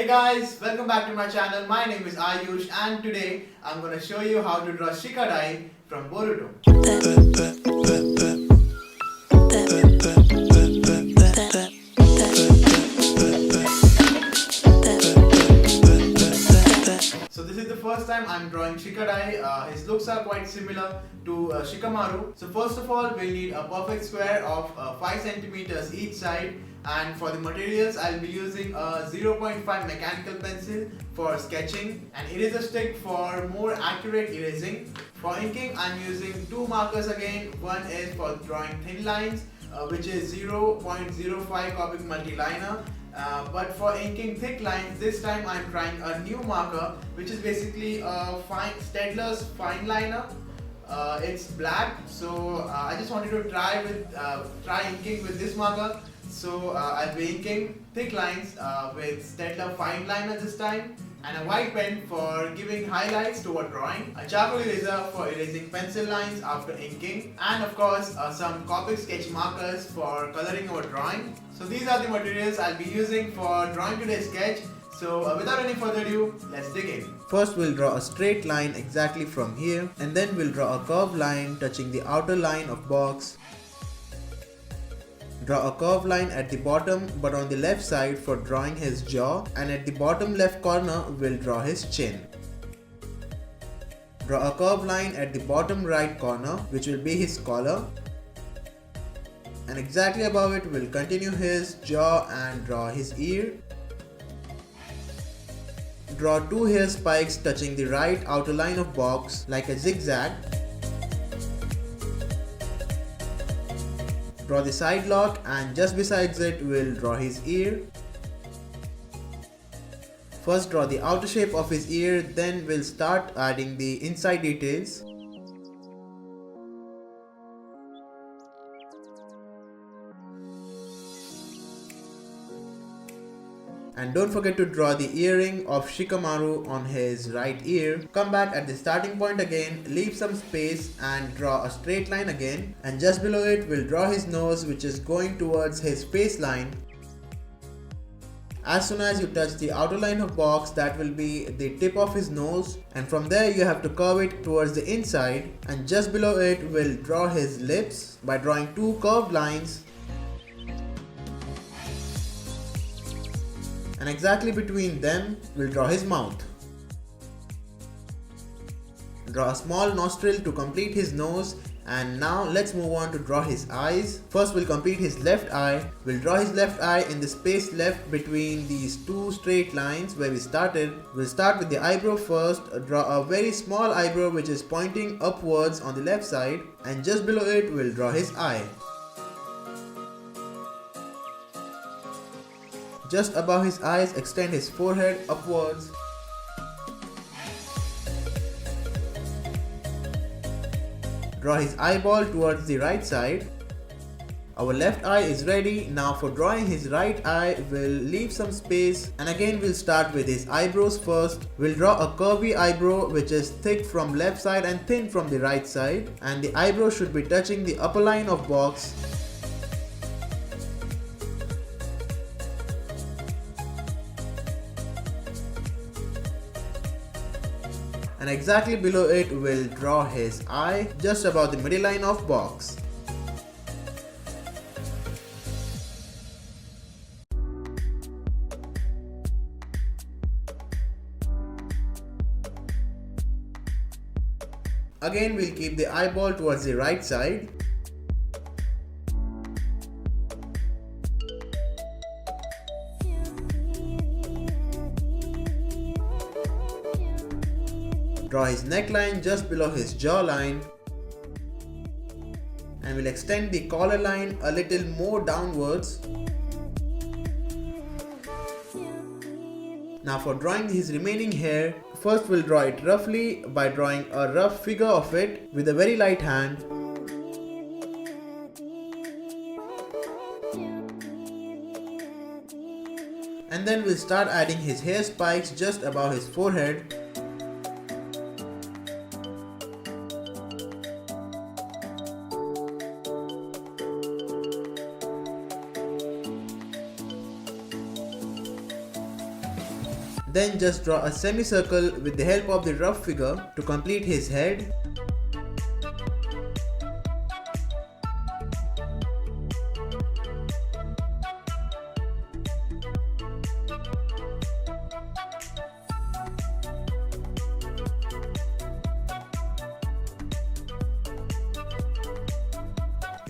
Hey guys, welcome back to my channel. My name is Ayush and today I'm gonna show you how to draw Shikadai from Boruto. So this is the first time I'm drawing Shikadai. His looks are quite similar to Shikamaru. So first of all, we'll need a perfect square of 5 centimeters each side. And for the materials, I'll be using a 0.5 mechanical pencil for sketching, and eraser stick for more accurate erasing. For inking, I'm using two markers again. One is for drawing thin lines, which is 0.05 Copic Multiliner. But for inking thick lines, this time I'm trying a new marker, which is basically Steadler's fineliner. It's black, so I just wanted to try inking with this marker. So I'll be inking thick lines with Steadler fineliner this time, and a white pen for giving highlights to our drawing, a charcoal eraser for erasing pencil lines after inking, and of course some Copic sketch markers for coloring our drawing. So these are the materials I'll be using for drawing today's sketch. So without any further ado, let's dig in. First we'll draw a straight line exactly from here, and then we'll draw a curved line touching the outer line of box. Draw a curved line at the bottom but on the left side for drawing his jaw, and at the bottom left corner we'll draw his chin. Draw a curved line at the bottom right corner which will be his collar, and exactly above it we'll continue his jaw and draw his ear. Draw two hair spikes touching the right outer line of box like a zigzag. Draw the side lock, and just besides it we'll draw his ear. First draw the outer shape of his ear, then we'll start adding the inside details. And don't forget to draw the earring of Shikamaru on his right ear. Come back at the starting point again, leave some space and draw a straight line again. And just below it, we'll draw his nose, which is going towards his face line. As soon as you touch the outer line of box, that will be the tip of his nose. And from there, you have to curve it towards the inside. And just below it, we'll draw his lips by drawing two curved lines. And exactly between them, we'll draw his mouth. Draw a small nostril to complete his nose, and now let's move on to draw his eyes. First we'll complete his left eye. We'll draw his left eye in the space left between these two straight lines where we started. We'll start with the eyebrow first. Draw a very small eyebrow which is pointing upwards on the left side, and just below it we'll draw his eye. Just above his eyes, extend his forehead upwards. Draw his eyeball towards the right side. Our left eye is ready. Now for drawing his right eye, we'll leave some space, and again we'll start with his eyebrows first. We'll draw a curvy eyebrow which is thick from left side and thin from the right side, and the eyebrow should be touching the upper line of box. And exactly below it we'll draw his eye just above the middle line of box. Again we'll keep the eyeball towards the right side. Draw his neckline just below his jawline, and we'll extend the collar line a little more downwards. Now for drawing his remaining hair, first we'll draw it roughly by drawing a rough figure of it with a very light hand. And then we'll start adding his hair spikes just above his forehead. Then just draw a semicircle with the help of the rough figure to complete his head.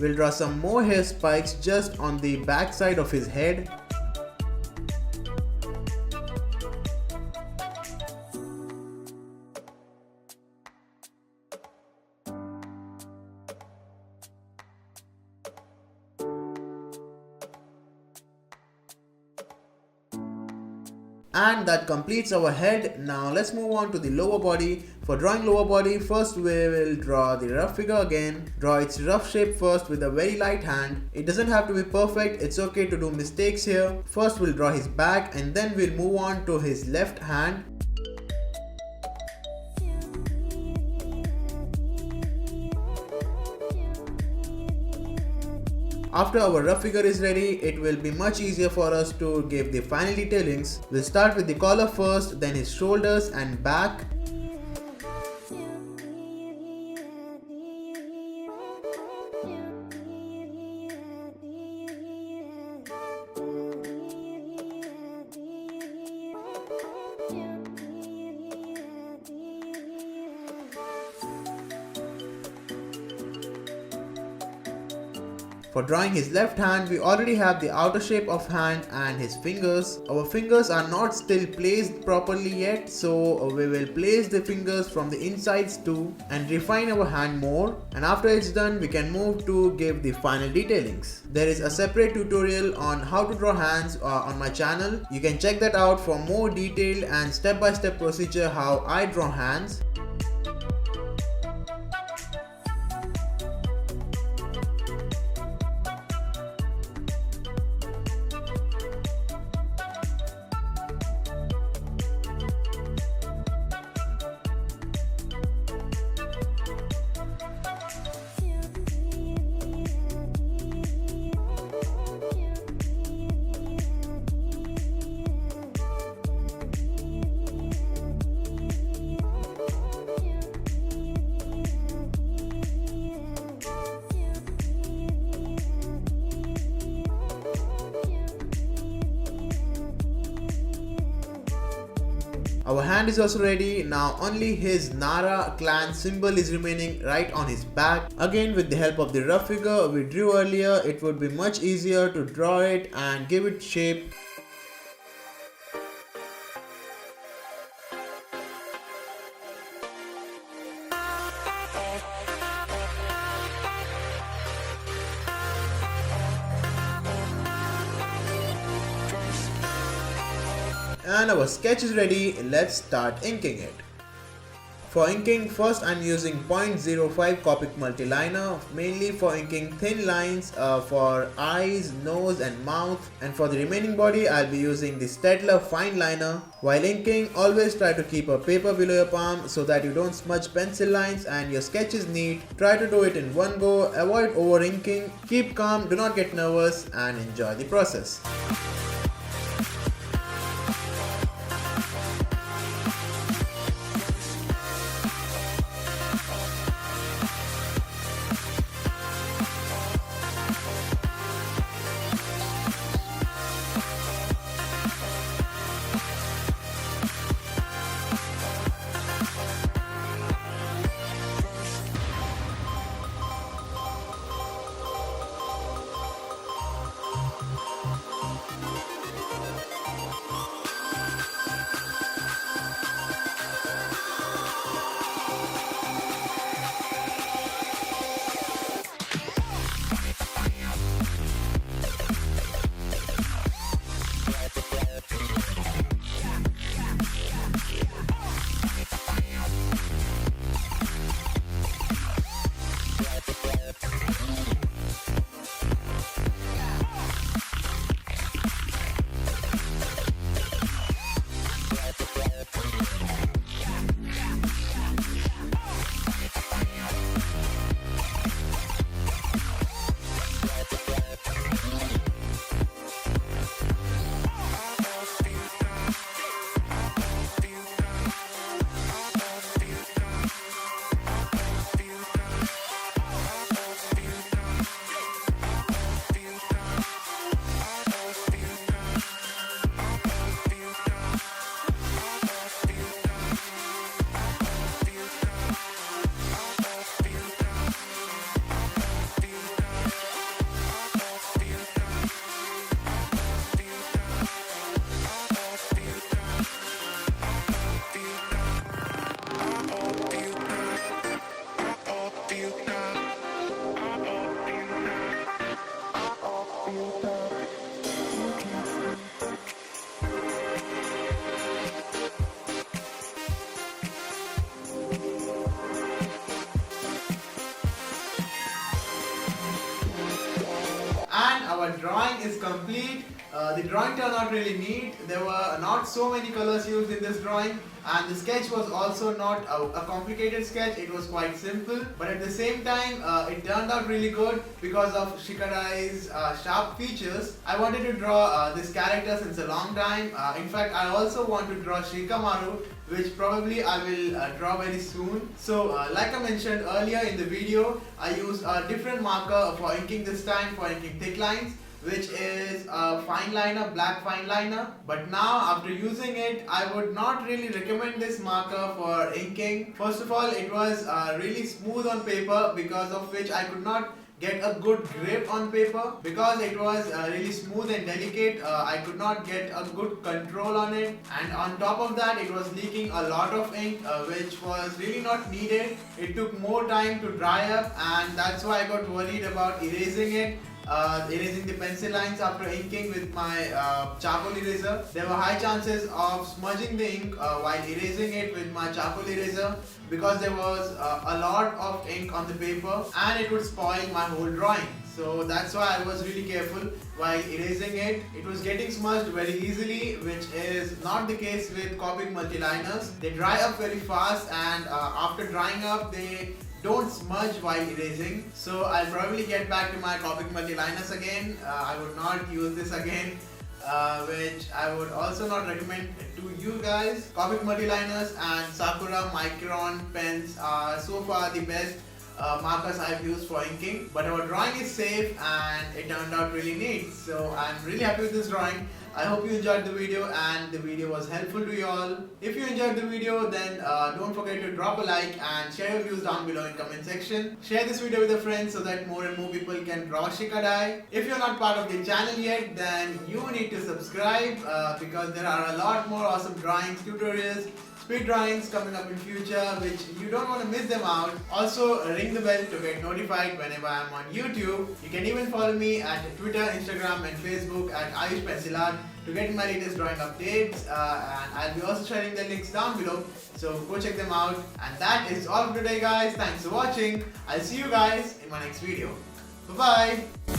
We'll draw some more hair spikes just on the back side of his head. And that completes our head. Now let's move on to the lower body. For drawing lower body, first we will draw the rough figure again. Draw its rough shape first with a very light hand. It doesn't have to be perfect, it's okay to do mistakes here. First we'll draw his back and then we'll move on to his left hand. After our rough figure is ready, it will be much easier for us to give the final detailings. We'll start with the collar first, then his shoulders and back. For drawing his left hand, we already have the outer shape of hand and his fingers. Our fingers are not still placed properly yet, so we will place the fingers from the insides too and refine our hand more. And after it's done, we can move to give the final detailings. There is a separate tutorial on how to draw hands on my channel. You can check that out for more detailed and step-by-step procedure how I draw hands. Our hand is also ready. Now only his Nara clan symbol is remaining right on his back. Again, with the help of the rough figure we drew earlier, it would be much easier to draw it and give it shape. And our sketch is ready. Let's start inking it. For inking, first I'm using 0.05 Copic Multiliner, mainly for inking thin lines for eyes, nose and mouth, and for the remaining body I'll be using the Steadler fineliner. While inking, always try to keep a paper below your palm so that you don't smudge pencil lines and your sketch is neat. Try to do it in one go, avoid over inking, keep calm, do not get nervous and enjoy the process. our drawing is complete. The drawing turned out really neat. There were not so many colors used in this drawing, and the sketch was also not a complicated sketch. It was quite simple, but at the same time it turned out really good because of Shikadai's sharp features. I wanted to draw this character since a long time. In fact, I also want to draw Shikamaru, which probably I will draw very soon. So like I mentioned earlier in the video, I used a different marker for inking this time, for inking thick lines, which is a fineliner, black fineliner. But now after using it, I would not really recommend this marker for inking. First of all, it was really smooth on paper, because of which I could not get a good grip on paper. Because it was really smooth and delicate, I could not get a good control on it, and on top of that it was leaking a lot of ink, which was really not needed. It took more time to dry up, and that's why I got worried about erasing it. Erasing the pencil lines after inking with my charcoal eraser. There were high chances of smudging the ink while erasing it with my charcoal eraser, because there was a lot of ink on the paper and it would spoil my whole drawing. So that's why I was really careful while erasing it. It was getting smudged very easily, which is not the case with Copic Multiliners. They dry up very fast, and after drying up they don't smudge while erasing. So I'll probably get back to my Copic Multiliners again. I would not use this again, which I would also not recommend to you guys. Copic Multiliners and Sakura Micron pens are so far the best markers I've used for inking. But our drawing is safe and it turned out really neat. So I'm really happy with this drawing. I hope you enjoyed the video and the video was helpful to you all. If you enjoyed the video, then don't forget to drop a like and share your views down below in comment section. Share this video with your friends so that more and more people can draw Shikadai. If you're not part of the channel yet, then you need to subscribe because there are a lot more awesome drawings, tutorials, speed drawings coming up in future, which you don't want to miss them out. Also ring the bell to get notified whenever I'm on YouTube. You can even follow me at Twitter, Instagram and Facebook at Ayush Pencil Art to get my latest drawing updates, and I'll be also sharing the links down below, so go check them out. And that is all for today guys. Thanks for watching. I'll see you guys in my next video. Bye bye.